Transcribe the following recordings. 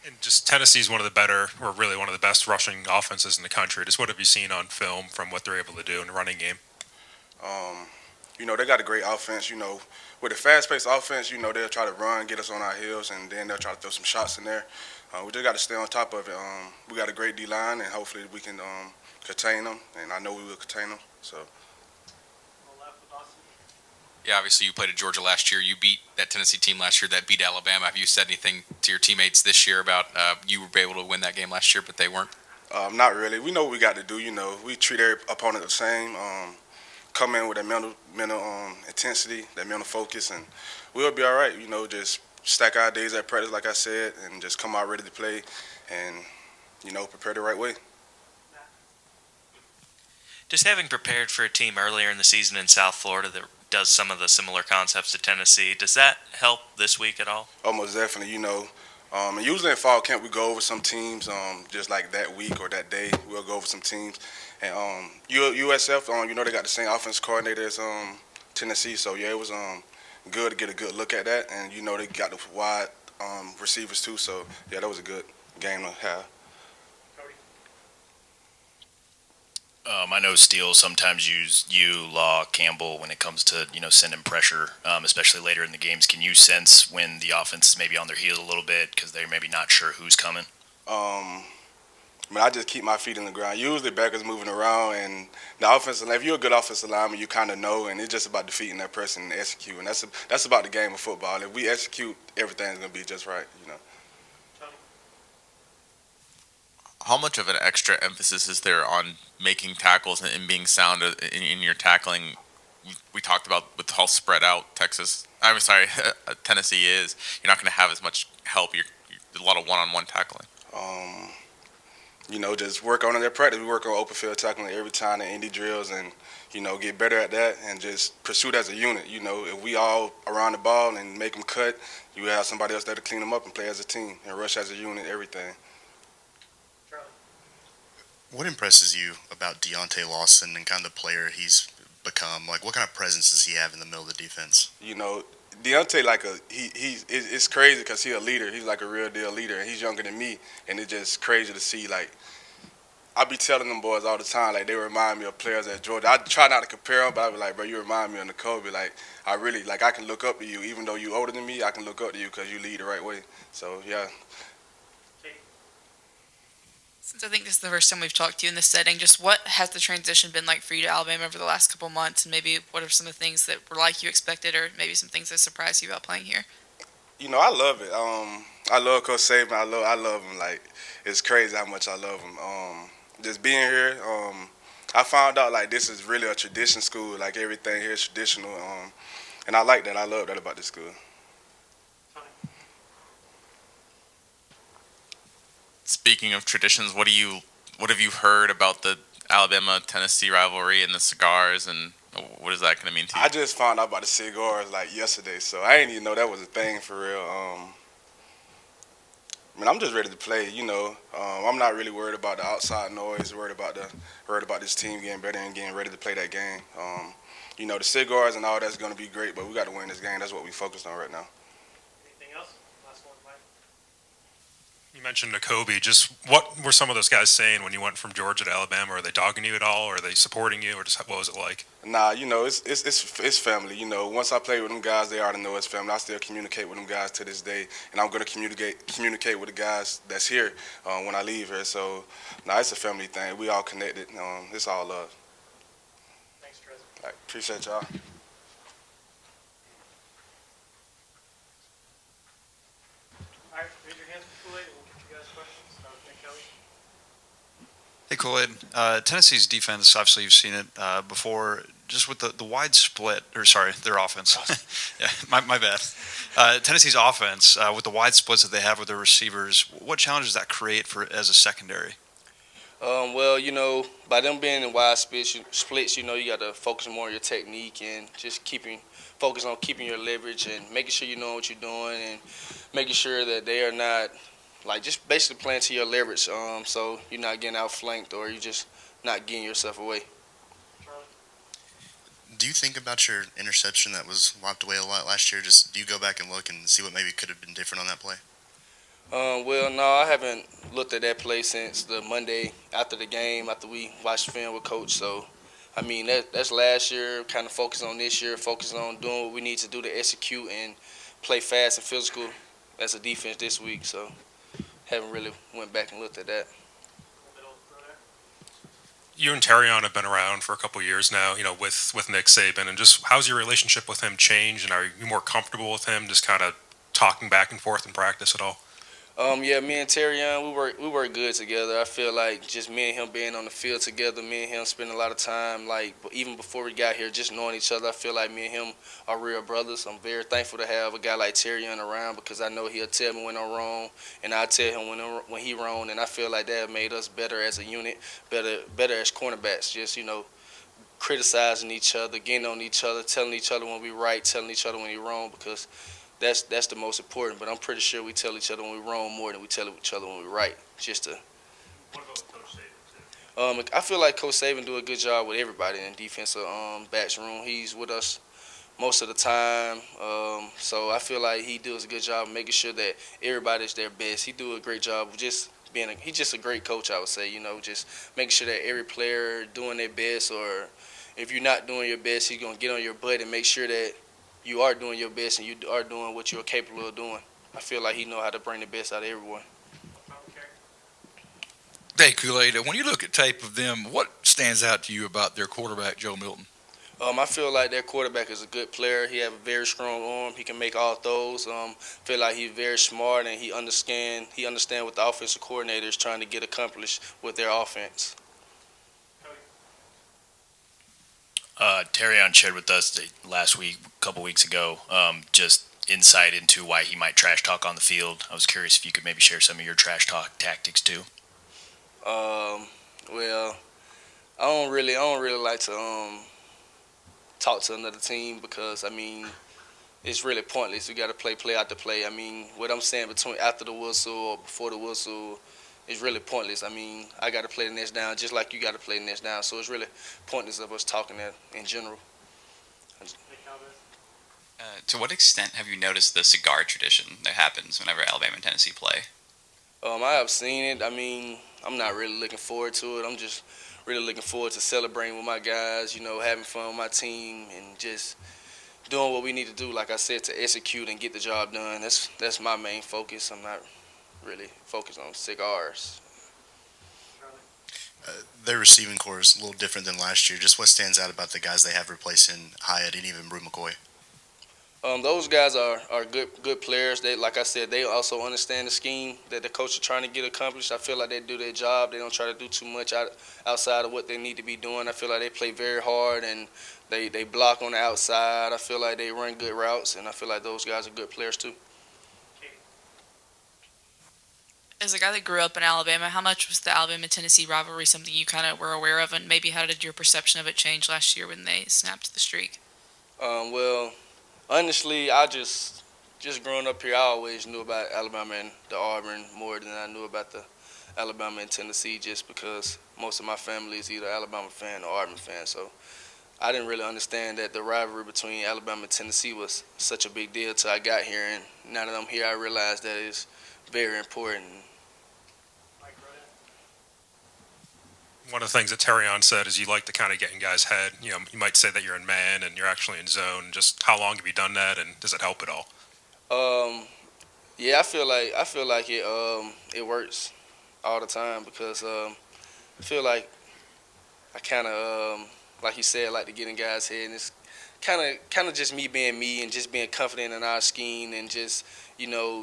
And just Tennessee's one of the better, or really one of the best rushing offenses in the country. Just what have you seen on film from what they're able to do in the running game? Um, they got a great offense. With a fast-paced offense, they'll try to run, get us on our heels, and then they'll try to throw some shots in there. We just got to stay on top of it. We got a great D line, and hopefully we can contain them. And I know we will contain them. So. Yeah, obviously you played at Georgia last year. You beat that Tennessee team last year that beat Alabama. Have you said anything to your teammates this year about you were able to win that game last year, but they weren't? Not really. We know what we got to do. We treat every opponent the same. Come in with that mental intensity, that mental focus, and we'll be all right. Just stack our days at practice, like I said, and just come out ready to play, and prepare the right way. Just having prepared for a team earlier in the season in South Florida that does some of the similar concepts to Tennessee, does that help this week at all? Almost definitely. And usually in fall camp we go over some teams, just like that week or that day we'll go over some teams. And USF, they got the same offense coordinator as Tennessee, so yeah, it was good to get a good look at that. And they got the wide receivers too, so yeah, that was a good game to have. I know Steele sometimes use you, Law, Campbell when it comes to sending pressure, especially later in the games. Can you sense when the offense is maybe on their heels a little bit because they're maybe not sure who's coming? I just keep my feet in the ground. Usually backers moving around, and the offensive line, if you're a good offensive lineman, you kind of know, and it's just about defeating that person and executing. That's about the game of football. If we execute, everything's gonna be just right. How much of an extra emphasis is there on making tackles and being sound in your tackling? We talked about with how spread out Tennessee is. You're not going to have as much help. You're a lot of one-on-one tackling. Um, just work on it at practice. We work on open field tackling every time the Indy drills, and get better at that and just pursue it as a unit. If we all around the ball and make them cut, you have somebody else there to clean them up and play as a team and rush as a unit. Everything. What impresses you about Deontay Lawson and kind of the player he's become? Like, what kind of presence does he have in the middle of the defense? Deontay it's crazy because he's a leader. He's like a real deal leader, and he's younger than me, and it's just crazy to see. Like, I be telling them boys all the time, like they remind me of players at Georgia. I try not to compare them, but I be like, bro, you remind me of Kobe. Like, I really I can look up to you, even though you older than me. I can look up to you because you lead the right way. So yeah. Since I think this is the first time we've talked to you in this setting, just what has the transition been like for you to Alabama over the last couple months, and maybe what are some of the things that were like you expected, or maybe some things that surprised you about playing here? I love it. I love Coach Saban. I love him. Like, it's crazy how much I love him. Just being here, I found out like this is really a tradition school. Like everything here is traditional, and I like that. I love that about this school. Speaking of traditions, what have you heard about the Alabama Tennessee rivalry and the cigars, and what is that going to mean to you? I just found out about the cigars like yesterday, so I didn't even know that was a thing for real. I'm just ready to play. I'm not really worried about the outside noise. Worried about this team getting better and getting ready to play that game. The cigars and all that's going to be great, but we got to win this game. That's what we focused on right now. Anything else? Last one, Mike. You mentioned Kobe. Just what were some of those guys saying when you went from Georgia to Alabama? Are they dogging you at all? Or are they supporting you? Or just what was it like? Nah, it's family. Once I play with them guys, they already know it's family. I still communicate with them guys to this day, and I'm gonna communicate with the guys that's here when I leave here. So, nah, it's a family thing. We all connected. It's all love. Thanks, Trez. All right, appreciate y'all. All right, raise your hands for Kool-Aid, and we'll get you guys questions. Start with Nick Kelly. Hey, Kool-Aid. Tennessee's defense, obviously you've seen it before, just with the wide split, or sorry, their offense. Yeah, my bad. Tennessee's offense, with the wide splits that they have with their receivers, what challenges does that create for as a secondary? By them being in wide splits, you got to focus more on your technique and just focus on keeping your leverage and making sure you know what you're doing and making sure that they are not, just basically playing to your leverage, so you're not getting outflanked or you're just not getting yourself away. Do you think about your interception that was wiped away a lot last year? Just do you go back and look and see what maybe could have been different on that play? Well, no, I haven't looked at that play since the Monday after the game, after we watched film with Coach. So, I mean, that's last year, kind of focus on this year, focus on doing what we need to do to execute and play fast and physical as a defense this week. So, haven't really went back and looked at that. You and Terrion have been around for a couple of years now, with Nick Saban, and just how's your relationship with him changed, and are you more comfortable with him just kind of talking back and forth in practice at all? Yeah, me and Terrion, we work good together. I feel like just me and him being on the field together, me and him spending a lot of time, like even before we got here, just knowing each other. I feel like me and him are real brothers. I'm very thankful to have a guy like Terrion around because I know he'll tell me when I'm wrong, and I tell him when he wrong. And I feel like that made us better as a unit, better as cornerbacks. Just criticizing each other, getting on each other, telling each other when we right, telling each other when we wrong because. That's the most important, but I'm pretty sure we tell each other when we're wrong more than we tell each other when we're right. What about Coach Saban? I feel like Coach Saban do a good job with everybody in the defensive backs room. He's with us most of the time, so I feel like he does a good job of making sure that everybody's their best. He do a great job of just he's just a great coach, I would say. Just making sure that every player doing their best, or if you're not doing your best, he's gonna get on your butt and make sure that you are doing your best and you are doing what you're capable of doing. I feel like he know how to bring the best out of everyone. Hey, Kool-Aid, when you look at tape of them, what stands out to you about their quarterback, Joe Milton? I feel like their quarterback is a good player. He have a very strong arm. He can make all throws. Feel like he's very smart and he understand what the offensive coordinator is trying to get accomplished with their offense. Terrion shared with us last week, a couple weeks ago, just insight into why he might trash talk on the field. I was curious if you could maybe share some of your trash talk tactics too. Well, I don't really like to talk to another team because it's really pointless. You got to play after play. What I'm saying between after the whistle or before the whistle is really pointless. I got to play the next down just like you got to play the next down. So it's really pointless of us talking that in general. To what extent have you noticed the cigar tradition that happens whenever Alabama and Tennessee play? I have seen it. I'm not really looking forward to it. I'm just really looking forward to celebrating with my guys, having fun with my team and just doing what we need to do, like I said, to execute and get the job done. That's my main focus. I'm not really focused on cigars. Their receiving core is a little different than last year. Just what stands out about the guys they have replacing Hyatt and even Brew McCoy? Those guys are good players. They, like I said, they also understand the scheme that the coach is trying to get accomplished. I feel like they do their job. They don't try to do too much outside of what they need to be doing. I feel like they play very hard and they block on the outside. I feel like they run good routes, and I feel like those guys are good players too. As a guy that grew up in Alabama, how much was the Alabama-Tennessee rivalry something you kind of were aware of, and maybe how did your perception of it change last year when they snapped the streak? Well, honestly, I just growing up here, I always knew about Alabama and the Auburn more than I knew about the Alabama and Tennessee, just because most of my family is either Alabama fan or Auburn fan. So I didn't really understand that the rivalry between Alabama and Tennessee was such a big deal till I got here. And now that I'm here, I realize that it's very important. One of the things that Terrion said is you like to kind of get in guys' head. You might say that you're in man and you're actually in zone. Just how long have you done that, and does it help at all? Yeah, I feel like it works all the time because I feel like I kind of like you said, like to get in guys' head, and it's kind of just me being me and just being confident in our scheme and just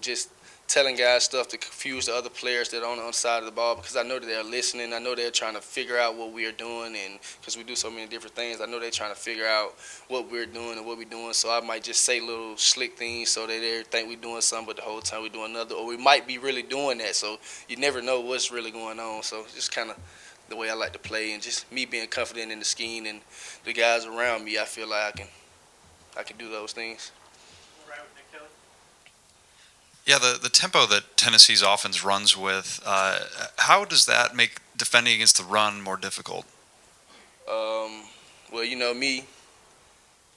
just telling guys stuff to confuse the other players that are on the other side of the ball, because I know that they're listening. I know they're trying to figure out what we are doing, and because we do so many different things, I know they're trying to figure out what we're doing and what we're doing. So I might just say little slick things so that they think we're doing something, but the whole time we're doing another, or we might be really doing that. So you never know what's really going on. So it's just kind of the way I like to play, and just me being confident in the scheme and the guys around me. I feel like I can do those things. Yeah, the tempo that Tennessee's offense runs with, how does that make defending against the run more difficult? Well, me,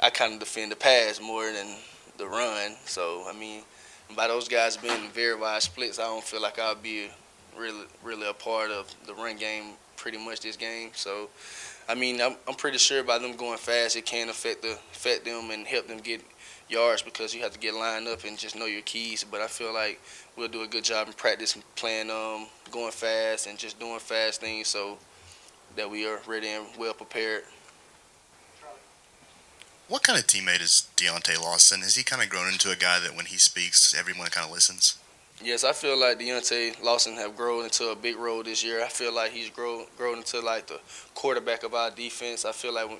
I kind of defend the pass more than the run. So, by those guys being very wide splits, I don't feel like I'll be really a part of the run game pretty much this game. So, I mean, I'm pretty sure by them going fast, it can affect them and help them get yards because you have to get lined up and just know your keys. But I feel like we'll do a good job in practice playing going fast and just doing fast things so that we are ready and well prepared. What kind of teammate is Deontay Lawson? Has he kind of grown into a guy that when he speaks, everyone kind of listens? Yes, I feel like Deontay Lawson have grown into a big role this year. I feel like he's grown into like the quarterback of our defense. I feel like when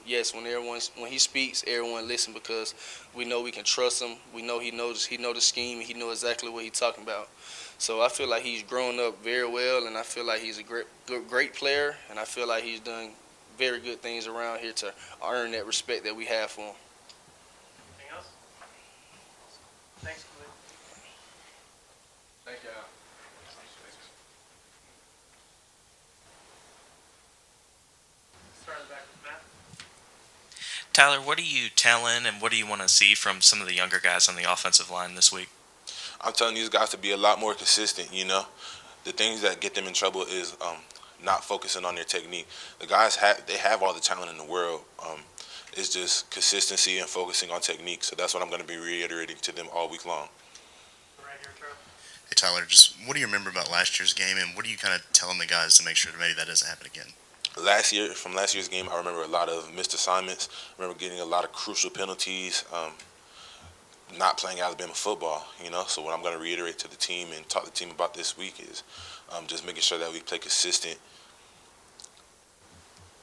he speaks, everyone listen because we know we can trust him. We know he knows the scheme. He knows exactly what he's talking about. So I feel like he's grown up very well, and I feel like he's a great player, and I feel like he's done very good things around here to earn that respect that we have for him. Anything else? Thanks, Kool-Aid. Thank you. Start in the back with Matt. Tyler, what are you telling and what do you want to see from some of the younger guys on the offensive line this week? I'm telling these guys to be a lot more consistent, you know. The things that get them in trouble is not focusing on their technique. The guys have all the talent in the world. It's just consistency and focusing on technique. So that's what I'm going to be reiterating to them all week long. Right here, Charles. Hey, Tyler, just what do you remember about last year's game, and what are you kind of telling the guys to make sure that maybe that doesn't happen again? From last year's game, I remember a lot of missed assignments. I remember getting a lot of crucial penalties. Not playing Alabama football, you know. So what I'm going to reiterate to the team and talk to the team about this week is just making sure that we play consistent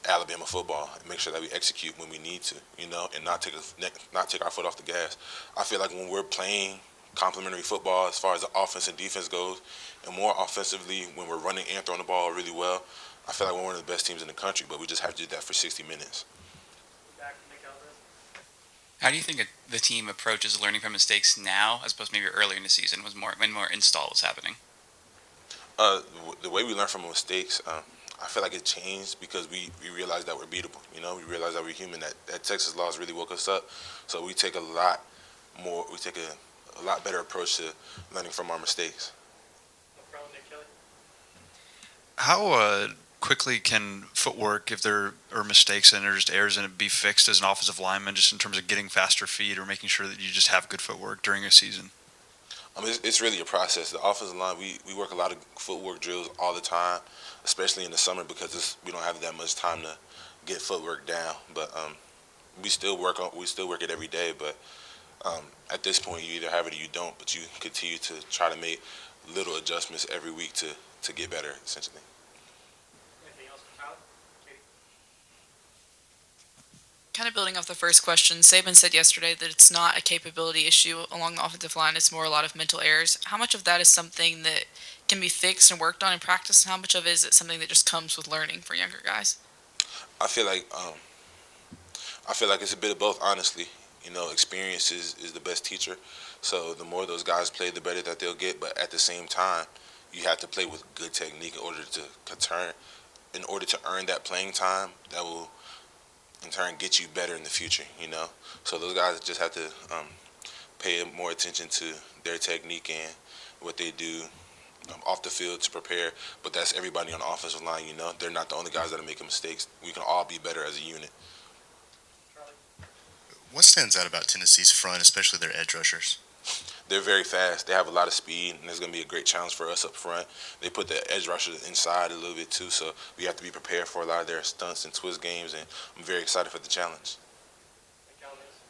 Alabama football and make sure that we execute when we need to, you know, and not take our foot off the gas. I feel like when we're playing complementary football as far as the offense and defense goes, and more offensively when we're running and throwing the ball really well, I feel like we're one of the best teams in the country, but we just have to do that for 60 minutes. Back to Nick Elvis. How do you think the team approaches learning from mistakes now, as opposed to maybe earlier in the season, when more install was happening? The way we learn from mistakes, I feel like it changed because we realize that we're beatable. You know, we realize that we're human. That Texas loss really woke us up. So we take a lot better approach to learning from our mistakes. No problem, Nick Kelly. How quickly can footwork, if there are mistakes and there's just errors in it, be fixed as an offensive lineman, just in terms of getting faster feet or making sure that you just have good footwork during a season? It's really a process. The offensive line, we work a lot of footwork drills all the time, especially in the summer because we don't have that much time to get footwork down. But we still work it every day. But at this point, you either have it or you don't. But you continue to try to make little adjustments every week to get better, essentially. Anything else for Tyler? Katie? Kind of building off the first question, Saban said yesterday that it's not a capability issue along the offensive line. It's more a lot of mental errors. How much of that is something that can be fixed and worked on in practice? And how much of it is it something that just comes with learning for younger guys? I feel like it's a bit of both, honestly. You know, experience is the best teacher. So the more those guys play, the better that they'll get. But at the same time, you have to play with good technique in order to earn that playing time that will in turn get you better in the future, you know. So those guys just have to pay more attention to their technique and what they do off the field to prepare. But that's everybody on the offensive line, you know. They're not the only guys that are making mistakes. We can all be better as a unit. Charlie? What stands out about Tennessee's front, especially their edge rushers? They're very fast. They have a lot of speed, and it's going to be a great challenge for us up front. They put the edge rushers inside a little bit too, so we have to be prepared for a lot of their stunts and twist games, and I'm very excited for the challenge. Nick Elvis.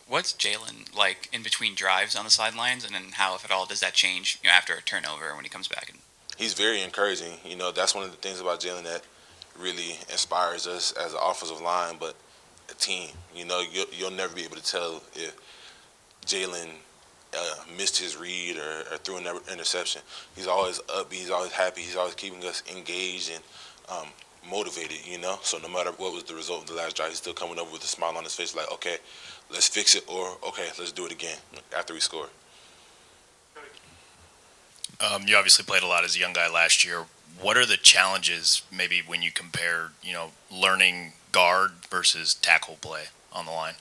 What's Jalen like in between drives on the sidelines, and then how, if at all, does that change after a turnover when he comes back? He's very encouraging. You know, that's one of the things about Jalen that really inspires us as an offensive line, but a team. You know, you'll never be able to tell if Jalen missed his read or threw an interception. He's always upbeat. He's always happy. He's always keeping us engaged and motivated, you know. So no matter what was the result of the last drive, he's still coming over with a smile on his face like, okay, let's fix it, or okay, let's do it again after we score. You obviously played a lot as a young guy last year. What are the challenges maybe when you compare, you know, learning guard versus tackle play on the line?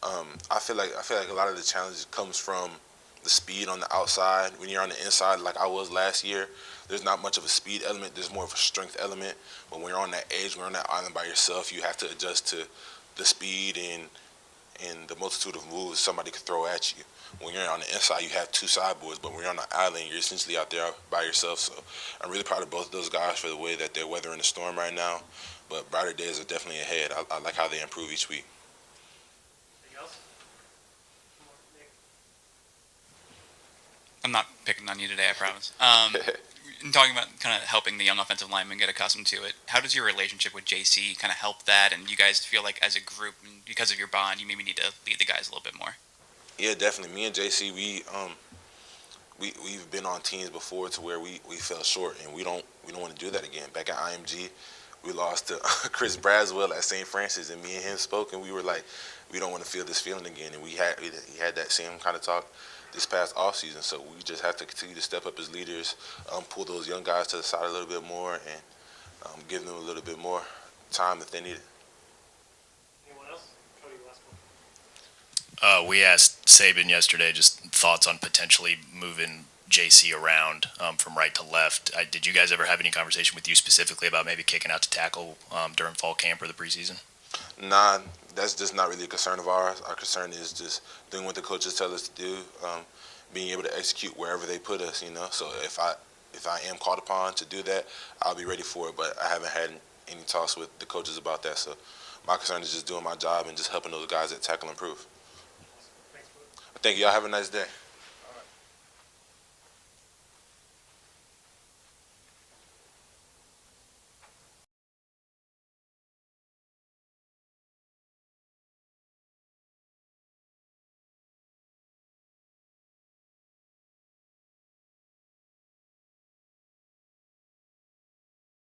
I feel like a lot of the challenge comes from the speed on the outside. When you're on the inside, like I was last year, there's not much of a speed element. There's more of a strength element. But when you're on that edge, when you're on that island by yourself, you have to adjust to the speed and the multitude of moves somebody could throw at you. When you're on the inside, you have two sideboards, but when you're on the island, you're essentially out there by yourself. So I'm really proud of both of those guys for the way that they're weathering the storm right now. But brighter days are definitely ahead. I like how they improve each week. Anything else? Nick? I'm not picking on you today, I promise. In talking about kind of helping the young offensive linemen get accustomed to it, how does your relationship with JC kind of help that? And you guys feel like as a group, and because of your bond, you maybe need to lead the guys a little bit more? Yeah, definitely. Me and JC, we've been on teams before to where we fell short, and we don't want to do that again. Back at IMG, we lost to Chris Braswell at St. Francis, and me and him spoke, and we were like, we don't want to feel this feeling again. And he had that same kind of talk this past offseason. So we just have to continue to step up as leaders, pull those young guys to the side a little bit more, and give them a little bit more time if they need it. Anyone else? Cody, last one. We asked Saban yesterday just thoughts on potentially moving JC around from right to left. Did you guys ever have any conversation with you specifically about maybe kicking out to tackle during fall camp or the preseason? Nah, that's just not really a concern of ours. Our concern is just doing what the coaches tell us to do, being able to execute wherever they put us, you know. So if I am called upon to do that, I'll be ready for it. But I haven't had any talks with the coaches about that. So my concern is just doing my job and just helping those guys at tackle improve. Thanks, Luke. Thank you. Y'all have a nice day.